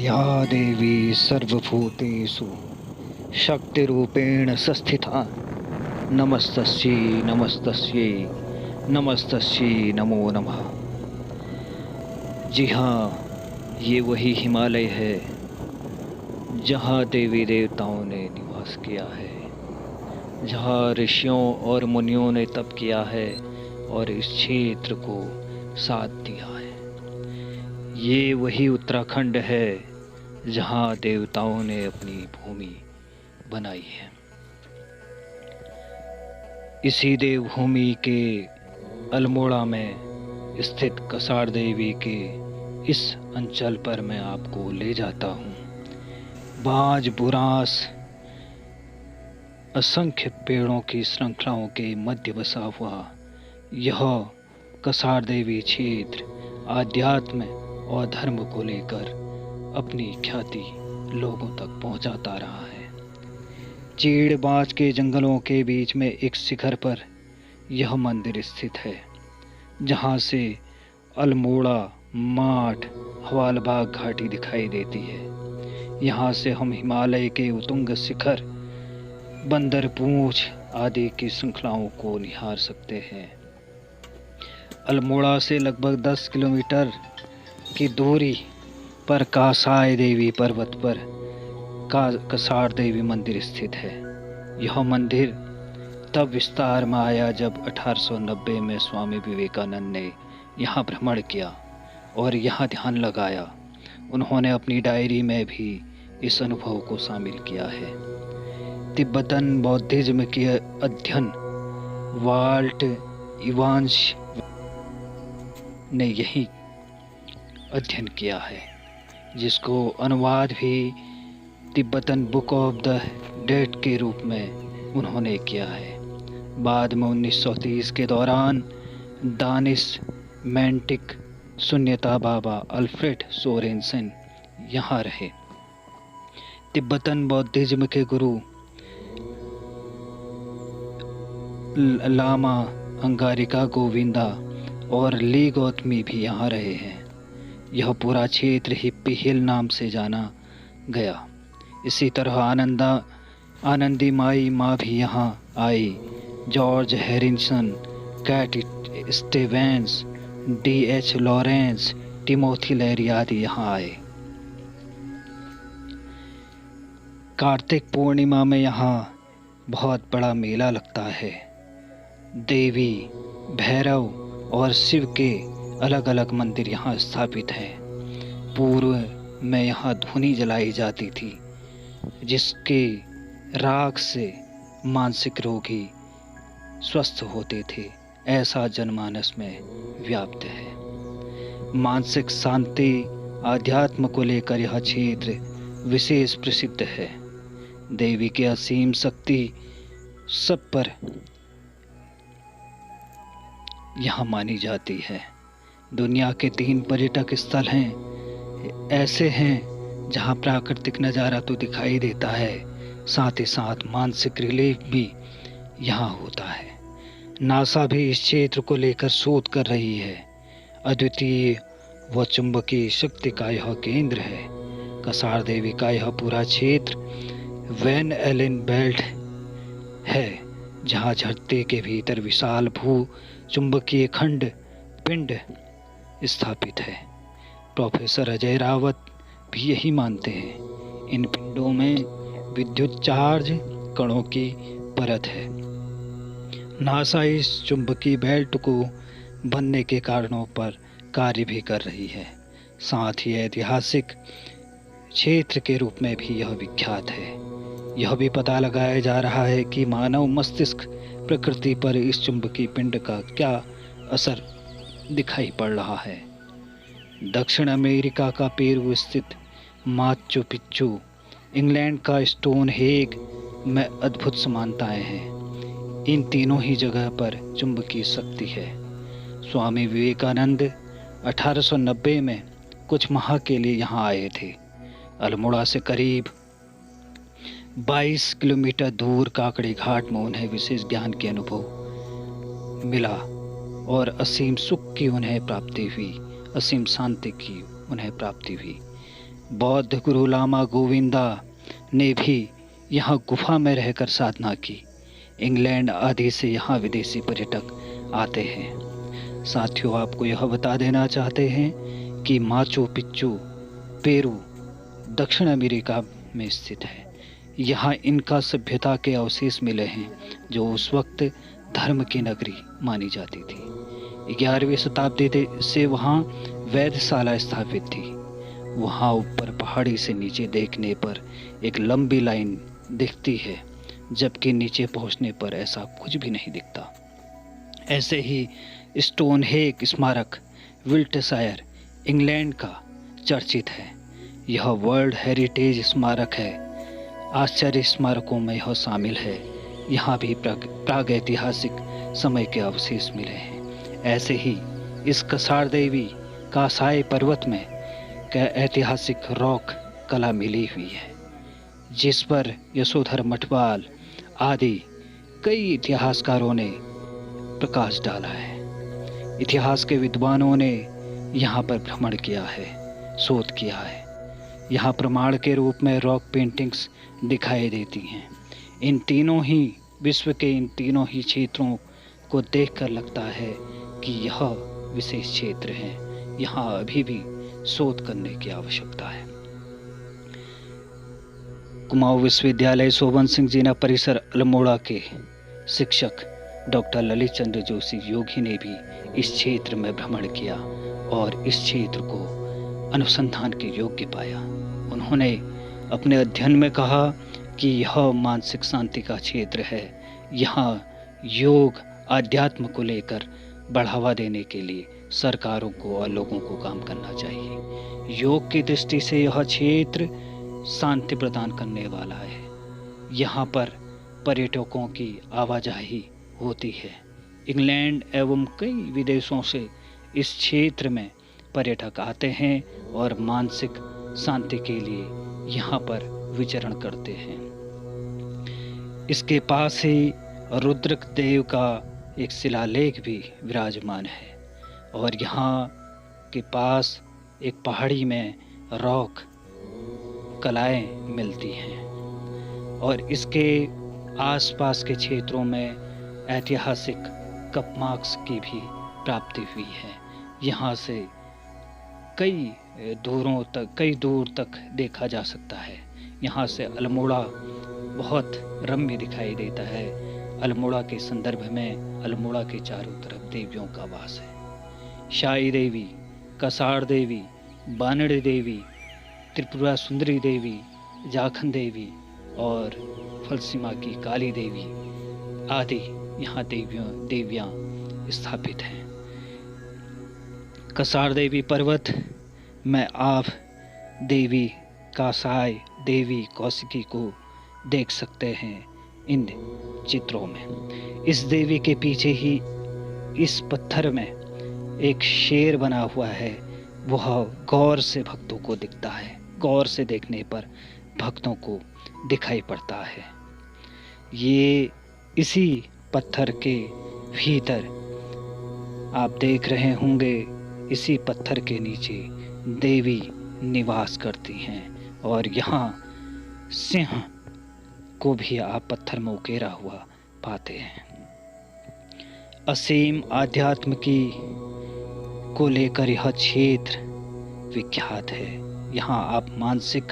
या देवी सर्वभूतेषु शक्तिरूपेण संस्थिता नमस्तस्यै नमस्तस्यै नमस्तस्यै नमो नमः। जी हाँ, ये वही हिमालय है जहाँ देवी देवताओं ने निवास किया है, जहाँ ऋषियों और मुनियों ने तप किया है और इस क्षेत्र को साथ दिया है। ये वही उत्तराखंड है जहाँ देवताओं ने अपनी भूमि बनाई है। इसी देवभूमि के अल्मोड़ा में स्थित कसार देवी के इस अंचल पर मैं आपको ले जाता हूँ। बाज बुरांस असंख्य पेड़ों की श्रृंखलाओं के मध्य बसा हुआ यह कसार देवी क्षेत्र आध्यात्म और धर्म को लेकर अपनी ख्याति लोगों तक पहुंचाता रहा है। चीड़ बाँच के जंगलों के बीच में एक शिखर पर यह मंदिर स्थित है, जहां से अल्मोड़ा, माठ, हवालबाग घाटी दिखाई देती है। यहाँ से हम हिमालय के उत्तुंग शिखर, बंदर पूंछ आदि की श्रृंखलाओं को निहार सकते हैं। अल्मोड़ा से लगभग 10 किलोमीटर की दूरी पर कासाय देवी पर्वत पर कसार देवी मंदिर स्थित है। यह मंदिर तब विस्तार में आया जब 1890 में स्वामी विवेकानंद ने यहाँ भ्रमण किया और यहाँ ध्यान लगाया। उन्होंने अपनी डायरी में भी इस अनुभव को शामिल किया है। तिब्बतन बौद्धिज्म के अध्ययन वाल्ट इवांश ने यही अध्ययन किया है, जिसको अनुवाद भी Tibetan book of the dead के रूप में उन्होंने किया है। बाद में 1930 के दौरान दानिश मैंटिक शून्यता बाबा अल्फ्रेड सोरेनसन यहाँ रहे। तिब्बतन बौद्धिज्म के गुरु लामा अंगारिका गोविंदा और ली गौतमी भी यहाँ रहे हैं। यह पूरा क्षेत्र हिप्पी हिल नाम से जाना गया। इसी तरह आनंदी माई माँ भी यहाँ आई। George Harrison, Cat Stevens, D.H. Lawrence, Timothy Leary आदि यहाँ आए। कार्तिक पूर्णिमा में यहाँ बहुत बड़ा मेला लगता है। देवी, भैरव और शिव के अलग अलग मंदिर यहाँ स्थापित हैं। पूर्व में यहाँ धूनी जलाई जाती थी, जिसके राख से मानसिक रोगी स्वस्थ होते थे, ऐसा जनमानस में व्याप्त है। मानसिक शांति, आध्यात्म को लेकर यह क्षेत्र विशेष प्रसिद्ध है। देवी की असीम शक्ति सब पर यहाँ मानी जाती है। दुनिया के 3 पर्यटक स्थल ऐसे हैं जहाँ प्राकृतिक नज़ारा तो दिखाई देता है, साथ ही साथ मानसिक रिलीफ भी यहाँ होता है। नासा भी इस क्षेत्र को लेकर शोध कर रही है। अद्वितीय व चुंबकीय शक्ति का यह केंद्र है। कसार देवी का यह पूरा क्षेत्र वैन एलन बेल्ट है, जहाँ धरती के भीतर विशाल भू चुंबकीय खंड पिंड स्थापित है। प्रोफेसर अजय रावत भी यही मानते हैं। इन पिंडों में विद्युत चार्ज कणों की परत है। नासा इस चुंबकीय बेल्ट को बनने के कारणों पर कार्य भी कर रही है। साथ ही ऐतिहासिक क्षेत्र के रूप में भी यह विख्यात है। यह भी पता लगाया जा रहा है कि मानव मस्तिष्क प्रकृति पर इस चुंबकीय पिंड का क्या असर दिखाई पड़ रहा है। दक्षिण अमेरिका का पेरू स्थित माचू पिच्चू, इंग्लैंड का स्टोन हेग में अद्भुत समानताएं हैं। इन तीनों ही जगह पर चुंबकीय शक्ति है। स्वामी विवेकानंद 1890 में कुछ माह के लिए यहाँ आए थे। अल्मोड़ा से करीब 22 किलोमीटर दूर काकड़ी घाट में उन्हें विशेष ज्ञान के अनुभव मिला और असीम सुख की उन्हें प्राप्ति हुई, असीम शांति की उन्हें प्राप्ति हुई। बौद्ध गुरु लामा गोविंदा ने भी यहाँ गुफा में रहकर साधना की। इंग्लैंड आदि से यहाँ विदेशी पर्यटक आते हैं। साथियों, आपको यह बता देना चाहते हैं कि माचू पिच्चू पेरू दक्षिण अमेरिका में स्थित है। यहाँ इनका सभ्यता के अवशेष मिले हैं जो उस वक्त धर्म की नगरी मानी जाती थी। 11वीं शताब्दी से वहाँ वैधशाला स्थापित थी। वहाँ ऊपर पहाड़ी से नीचे देखने पर एक लंबी लाइन दिखती है, जबकि नीचे पहुँचने पर ऐसा कुछ भी नहीं दिखता। ऐसे ही स्टोनहेंज स्मारक विल्टशायर इंग्लैंड का चर्चित है। यह वर्ल्ड हेरिटेज स्मारक है। आश्चर्य स्मारकों में यह शामिल है। यहाँ भी प्रागैतिहासिक समय के अवशेष मिले हैं। ऐसे ही इस कसार देवी कासाई पर्वत में ऐतिहासिक रॉक कला मिली हुई है, जिस पर यशोधर मठवाल आदि कई इतिहासकारों ने प्रकाश डाला है। इतिहास के विद्वानों ने यहाँ पर भ्रमण किया है, शोध किया है। यहाँ प्रमाण के रूप में रॉक पेंटिंग्स दिखाई देती हैं। विश्व के इन तीनों ही क्षेत्रों को देखकर लगता है कि यह विशेष क्षेत्र है। यहाँ अभी भी शोध करने की आवश्यकता है। कुमाऊं विश्वविद्यालय शोभन सिंह जीना परिसर अल्मोड़ा के शिक्षक डॉक्टर ललित चंद्र जोशी योगी ने भी इस क्षेत्र में भ्रमण किया और इस क्षेत्र को अनुसंधान के योग्य पाया। उन्होंने अपने अध्ययन में कहा कि यह मानसिक शांति का क्षेत्र है। यहाँ योग आध्यात्म को लेकर बढ़ावा देने के लिए सरकारों को और लोगों को काम करना चाहिए। योग की दृष्टि से यह क्षेत्र शांति प्रदान करने वाला है। यहाँ पर पर्यटकों की आवाजाही होती है। इंग्लैंड एवं कई विदेशों से इस क्षेत्र में पर्यटक आते हैं और मानसिक शांति के लिए यहाँ पर विचरण करते हैं। इसके पास ही रुद्रक देव का एक शिलालेख भी विराजमान है और यहाँ के पास एक पहाड़ी में रॉक कलाएं मिलती हैं और इसके आसपास के क्षेत्रों में ऐतिहासिक कप मार्क्स की भी प्राप्ति हुई है। यहाँ से कई दूर तक देखा जा सकता है। यहाँ से अल्मोड़ा बहुत रम्य दिखाई देता है। अल्मोड़ा के संदर्भ में अल्मोड़ा के चारों तरफ देवियों का वास है। शाही देवी, कसार देवी, बानड़ देवी, त्रिपुरा सुंदरी देवी, जाखन देवी और फलसीमा की काली देवी आदि यहाँ देवियाँ स्थापित हैं। कसार देवी पर्वत में आप देवी कासाई देवी कौशिकी को देख सकते हैं इन चित्रों में। इस देवी के पीछे ही इस पत्थर में एक शेर बना हुआ है। वह गौर से भक्तों को दिखता है। गौर से देखने पर भक्तों को दिखाई पड़ता है। ये इसी पत्थर के भीतर आप देख रहे होंगे, इसी पत्थर के नीचे देवी निवास करती हैं और यहाँ सिंह को भी आप पत्थर में उकेरा हुआ पाते हैं। असीम आध्यात्म को लेकर यह क्षेत्र विख्यात है। यहाँ आप मानसिक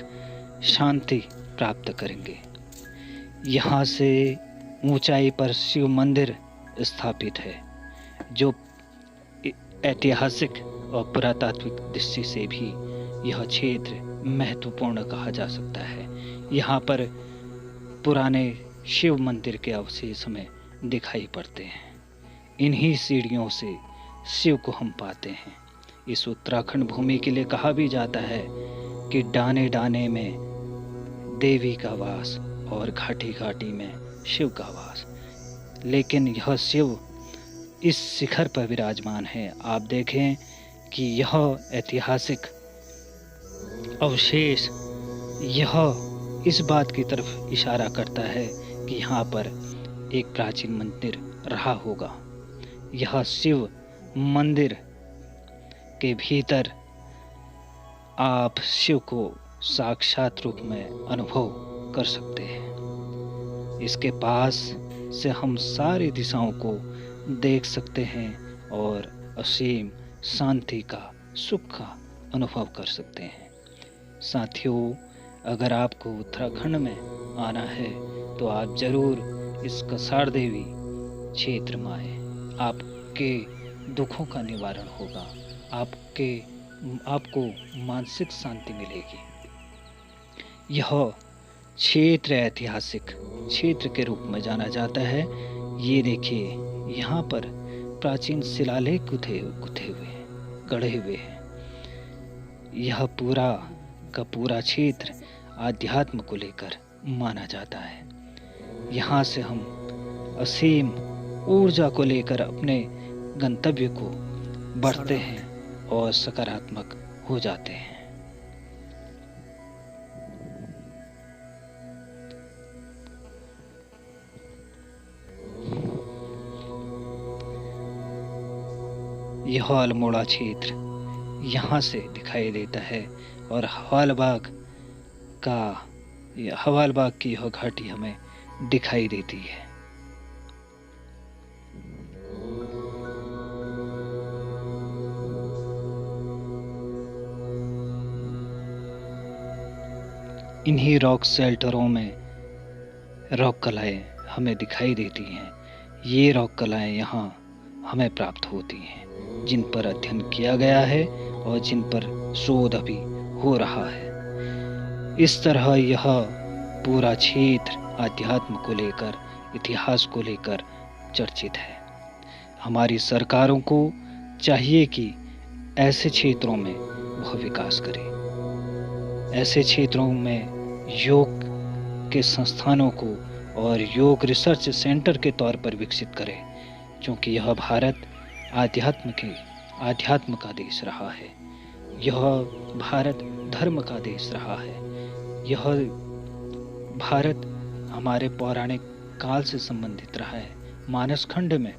शांति प्राप्त करेंगे। यहाँ से ऊंचाई पर शिव मंदिर स्थापित है, जो ऐतिहासिक और पुरातात्विक दृष्टि से भी यह क्षेत्र महत्वपूर्ण कहा जा सकता है। यहाँ पर पुराने शिव मंदिर के अवशेष हमें दिखाई पड़ते हैं। इन्हीं सीढ़ियों से शिव को हम पाते हैं। इस उत्तराखंड भूमि के लिए कहा भी जाता है कि डाने डाने में देवी का वास और घाटी घाटी में शिव का वास। लेकिन यह शिव इस शिखर पर विराजमान है। आप देखें कि यह ऐतिहासिक अवशेष यह इस बात की तरफ इशारा करता है कि यहाँ पर एक प्राचीन मंदिर रहा होगा। यह शिव मंदिर के भीतर आप शिव को साक्षात रूप में अनुभव कर सकते हैं। इसके पास से हम सारी दिशाओं को देख सकते हैं और असीम शांति का, सुख का अनुभव कर सकते हैं। साथियों, अगर आपको उत्तराखंड में आना है तो आप जरूर इस कसार देवी क्षेत्र में आए। आपके दुखों का निवारण होगा, आपको मानसिक शांति मिलेगी। यह क्षेत्र ऐतिहासिक क्षेत्र के रूप में जाना जाता है। ये देखिए, यहाँ पर प्राचीन शिलालेख गढ़े हुए हैं। यह पूरा का पूरा क्षेत्र आध्यात्म को लेकर माना जाता है। यहाँ से हम असीम ऊर्जा को लेकर अपने गंतव्य को बढ़ते हैं और सकारात्मक हो जाते हैं। यह अल्मोड़ा क्षेत्र यहाँ से दिखाई देता है और हवालबाग की यह घाटी हमें दिखाई देती है। इन्हीं रॉक शेल्टरों में रॉक कलाएं हमें दिखाई देती हैं। ये रॉक कलाएं यहाँ हमें प्राप्त होती हैं, जिन पर अध्ययन किया गया है और जिन पर शोध अभी हो रहा है। इस तरह यह पूरा क्षेत्र आध्यात्म को लेकर, इतिहास को लेकर चर्चित है। हमारी सरकारों को चाहिए कि ऐसे क्षेत्रों में वह विकास करें, ऐसे क्षेत्रों में योग के संस्थानों को और योग रिसर्च सेंटर के तौर पर विकसित करें, क्योंकि यह भारत आध्यात्म का देश रहा है। यह भारत धर्म का देश रहा है। यह भारत हमारे पौराणिक काल से संबंधित रहा है। मानस खंड में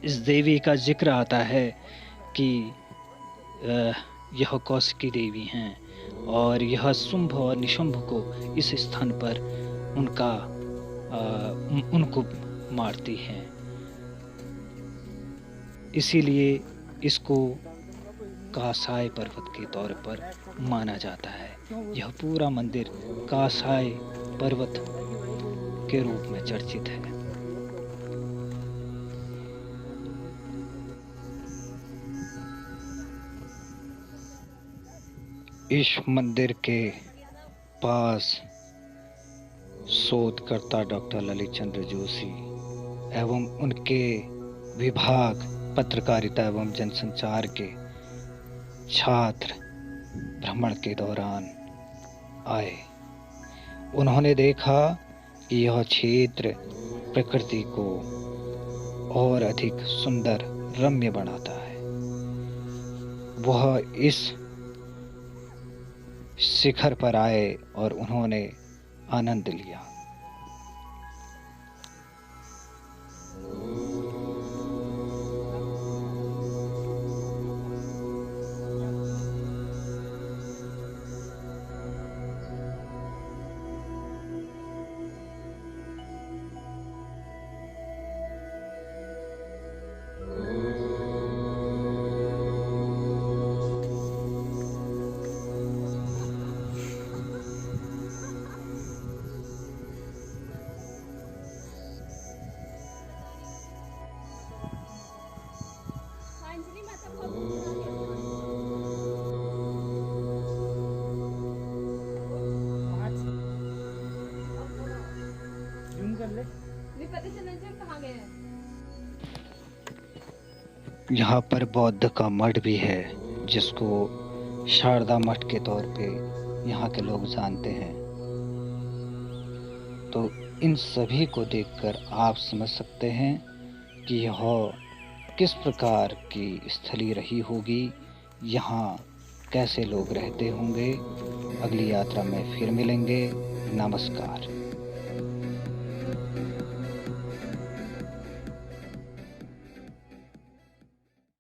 इस देवी का जिक्र आता है कि यह कौशिकी देवी हैं और यह शुंभ और निशुंभ को इस स्थान पर उनको मारती हैं। इसीलिए इसको कासाय पर्वत के तौर पर माना जाता है। यह पूरा मंदिर कासाय पर्वत के रूप में चर्चित है। इस मंदिर के पास शोधकर्ता डॉक्टर ललित चंद्र जोशी एवं उनके विभाग पत्रकारिता एवं जनसंचार के छात्र भ्रमण के दौरान आए। उन्होंने देखा कि यह क्षेत्र प्रकृति को और अधिक सुंदर, रम्य बनाता है। वह इस शिखर पर आए और उन्होंने आनंद लिया। यहाँ पर बौद्ध का मठ भी है, जिसको शारदा मठ के तौर पे यहाँ के लोग जानते हैं। तो इन सभी को देखकर आप समझ सकते हैं कि यह किस प्रकार की स्थली रही होगी, यहाँ कैसे लोग रहते होंगे। अगली यात्रा में फिर मिलेंगे। नमस्कार।